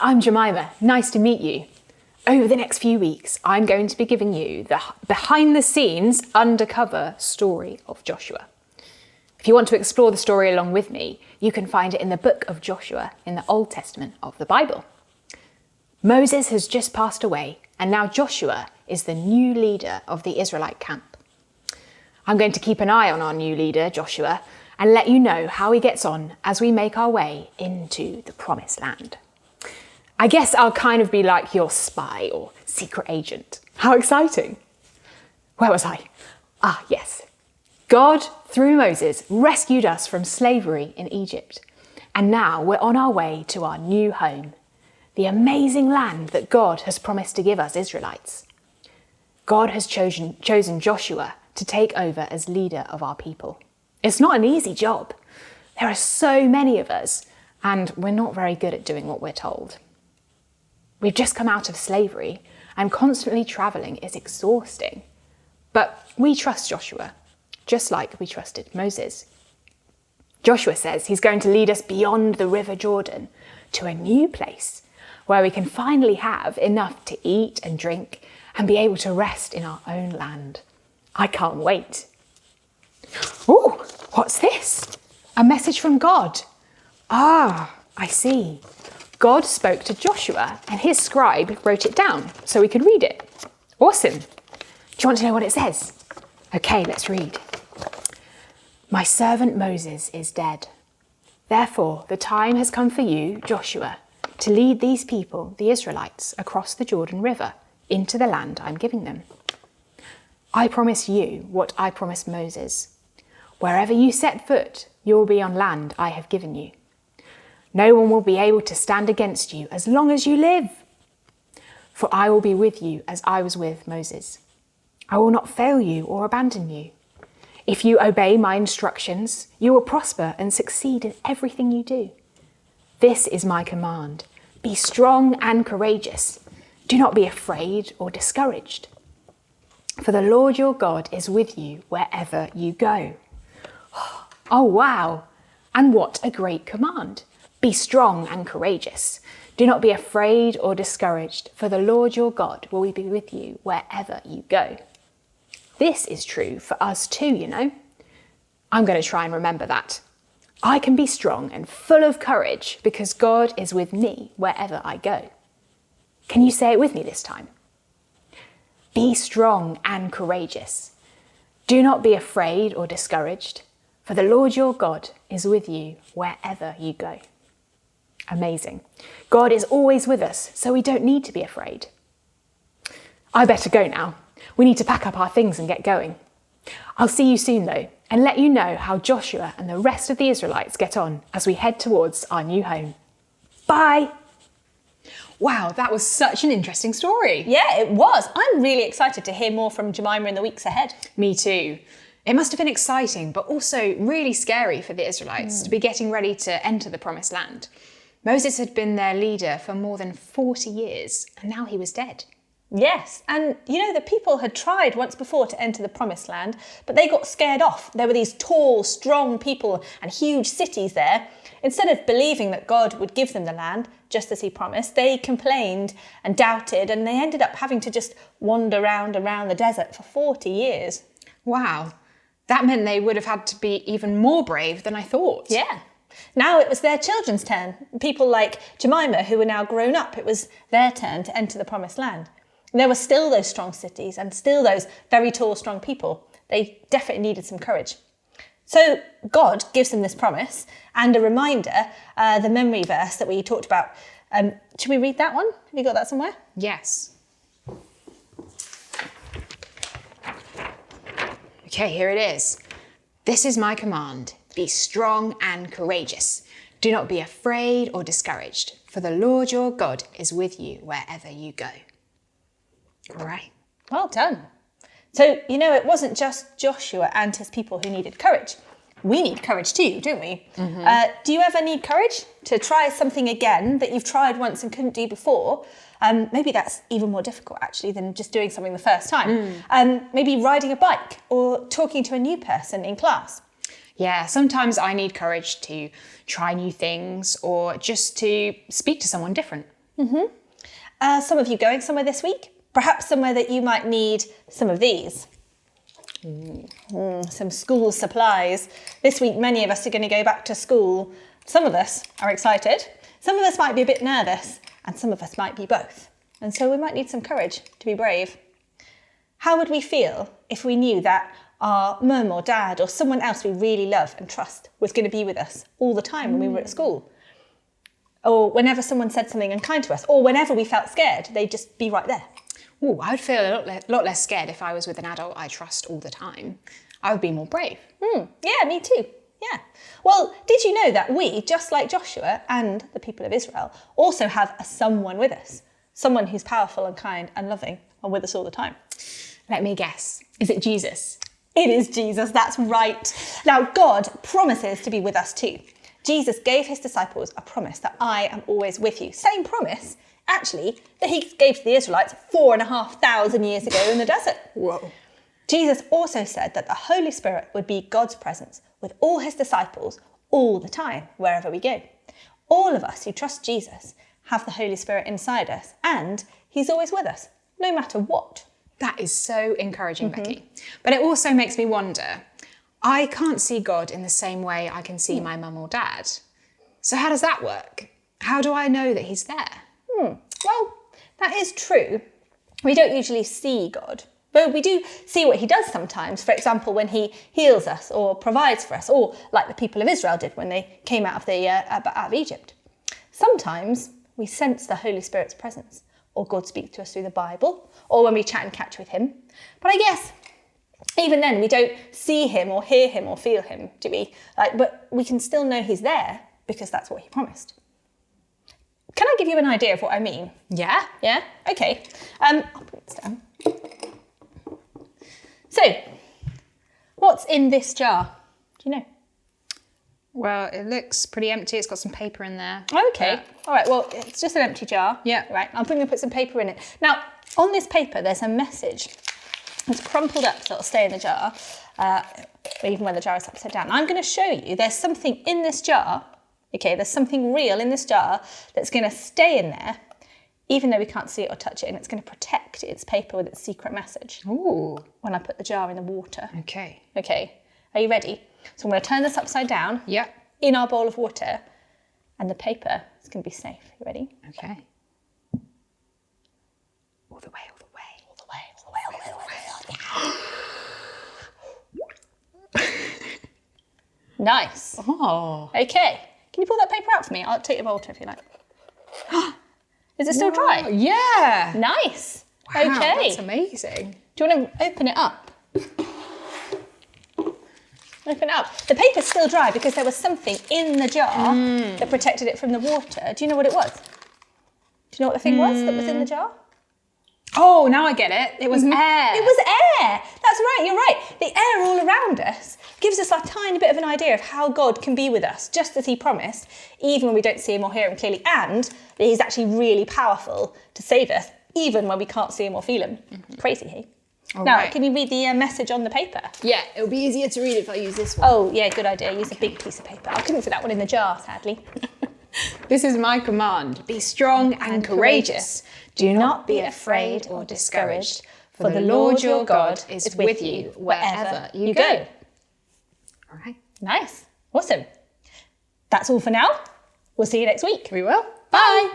I'm Jemima. Nice to meet you. Over the next few weeks, I'm going to be giving you the behind-the-scenes, undercover story of Joshua. If you want to explore the story along with me, you can find it in the book of Joshua in the Old Testament of the Bible. Moses has just passed away, and now Joshua is the new leader of the Israelite camp. I'm going to keep an eye on our new leader, Joshua, and let you know how he gets on as we make our way into the Promised Land. I guess I'll kind of be like your spy or secret agent. How exciting! Where was I? Yes. God, through Moses, rescued us from slavery in Egypt. And now we're on our way to our new home, the amazing land that God has promised to give us Israelites. God has chosen Joshua to take over as leader of our people. It's not an easy job. There are so many of us, and we're not very good at doing what we're told. We've just come out of slavery, and constantly travelling is exhausting. But we trust Joshua, just like we trusted Moses. Joshua says he's going to lead us beyond the River Jordan to a new place where we can finally have enough to eat and drink and be able to rest in our own land. I can't wait. Oh, what's this? A message from God. I see. God spoke to Joshua and his scribe wrote it down so we could read it. Awesome. Do you want to know what it says? Okay, let's read. My servant Moses is dead. Therefore, the time has come for you, Joshua, to lead these people, the Israelites, across the Jordan River into the land I'm giving them. I promise you what I promised Moses. Wherever you set foot, you will be on land I have given you. No one will be able to stand against you as long as you live. For I will be with you as I was with Moses. I will not fail you or abandon you. If you obey my instructions, you will prosper and succeed in everything you do. This is my command. Be strong and courageous. Do not be afraid or discouraged. For the Lord your God is with you wherever you go. Oh, wow. And what a great command. Be strong and courageous. Do not be afraid or discouraged, for the Lord your God will be with you wherever you go. This is true for us too, you know. I'm going to try and remember that. I can be strong and full of courage because God is with me wherever I go. Can you say it with me this time? Be strong and courageous. Do not be afraid or discouraged, for the Lord your God is with you wherever you go. Amazing. God is always with us, so we don't need to be afraid. I better go now. We need to pack up our things and get going. I'll see you soon though, and let you know how Joshua and the rest of the Israelites get on as we head towards our new home. Bye! Wow, that was such an interesting story. Yeah, it was. I'm really excited to hear more from Jemima in the weeks ahead. Me too. It must have been exciting, but also really scary for the Israelites to be getting ready to enter the Promised Land. Moses had been their leader for more than 40 years, and now he was dead. Yes, and you know, the people had tried once before to enter the Promised Land, but they got scared off. There were these tall, strong people and huge cities there. Instead of believing that God would give them the land, just as he promised, they complained and doubted, and they ended up having to just wander around the desert for 40 years. Wow, that meant they would have had to be even more brave than I thought. Yeah. Now it was their children's turn. People like Jemima, who were now grown up, it was their turn to enter the Promised Land. And there were still those strong cities and still those very tall, strong people. They definitely needed some courage. So God gives them this promise and a reminder, the memory verse that we talked about. Should we read that one? Have you got that somewhere? Yes. Okay, here it is. This is my command. Be strong and courageous. Do not be afraid or discouraged, for the Lord your God is with you wherever you go. All right. Well done. So, you know, it wasn't just Joshua and his people who needed courage. We need courage too, don't we? Mm-hmm. Do you ever need courage to try something again that you've tried once and couldn't do before? Maybe that's even more difficult actually than just doing something the first time. Maybe riding a bike or talking to a new person in class. Yeah, sometimes I need courage to try new things or just to speak to someone different. Some of you going somewhere this week, perhaps somewhere that you might need some of these. Some school supplies. This week, many of us are going to go back to school. Some of us are excited. Some of us might be a bit nervous, and some of us might be both. And so we might need some courage to be brave. How would we feel if we knew that our mum or dad or someone else we really love and trust was going to be with us all the time when we were at school? Or whenever someone said something unkind to us, or whenever we felt scared, they'd just be right there. Oh, I would feel a lot less scared if I was with an adult I trust all the time. I would be more brave. Yeah, me too. Yeah. Well, did you know that we, just like Joshua and the people of Israel, also have a someone with us? Someone who's powerful and kind and loving and with us all the time. Let me guess. Is it Jesus? It is Jesus, that's right. Now, God promises to be with us too. Jesus gave his disciples a promise that I am always with you. Same promise, actually, that he gave to the Israelites 4,500 years ago in the desert. Whoa. Jesus also said that the Holy Spirit would be God's presence with all his disciples all the time, wherever we go. All of us who trust Jesus have the Holy Spirit inside us, and he's always with us, no matter what. That is so encouraging, Becky. But it also makes me wonder, I can't see God in the same way I can see my mum or dad. So how does that work? How do I know that he's there? Well, that is true. We don't usually see God, but we do see what he does sometimes. For example, when he heals us or provides for us, or like the people of Israel did when they came out of Egypt. Sometimes we sense the Holy Spirit's presence, or God speaks to us through the Bible, or when we chat and catch with him. But I guess even then we don't see him or hear him or feel him, do we? But we can still know he's there because that's what he promised. Can I give you an idea of what I mean? Yeah? Yeah? Okay. I'll put this down. So, what's in this jar? Do you know? Well, it looks pretty empty. It's got some paper in there. Okay. All right, well, it's just an empty jar. Yeah. Right, I'm going to put some paper in it. Now, on this paper, there's a message. It's crumpled up so it'll stay in the jar, even when the jar is upside down. I'm going to show you there's something in this jar. Okay, there's something real in this jar that's going to stay in there, even though we can't see it or touch it, and it's going to protect its paper with its secret message. Ooh. When I put the jar in the water. Okay. Okay, are you ready? So I'm going to turn this upside down. Yeah. In our bowl of water, and the paper is going to be safe. You ready? Okay. All the way, all the way. All the way, all the way, all the way, all the way. Nice. Oh. Okay. Can you pull that paper out for me? I'll take your water if you like. Is it still dry? Wow, yeah. Nice. Wow, okay. That's amazing. Do you want to open it up? Open it up. The paper's still dry because there was something in the jar that protected it from the water. Do you know what it was? Do you know what the thing was that was in the jar? Oh, now I get it. It was air. It was air. That's right, you're right. The air all around us gives us a tiny bit of an idea of how God can be with us, just as he promised, even when we don't see him or hear him clearly, and that he's actually really powerful to save us, even when we can't see him or feel him. Crazy, hey? Now, can you read the message on the paper? Yeah, it'll be easier to read if I use this one. Oh, yeah, good idea. Use a big piece of paper. I couldn't fit that one in the jar, sadly. This is my command. Be strong and courageous. Do not be afraid or discouraged, for the Lord your God is with you wherever you go. All right. Nice. Awesome. That's all for now. We'll see you next week. We will. Bye.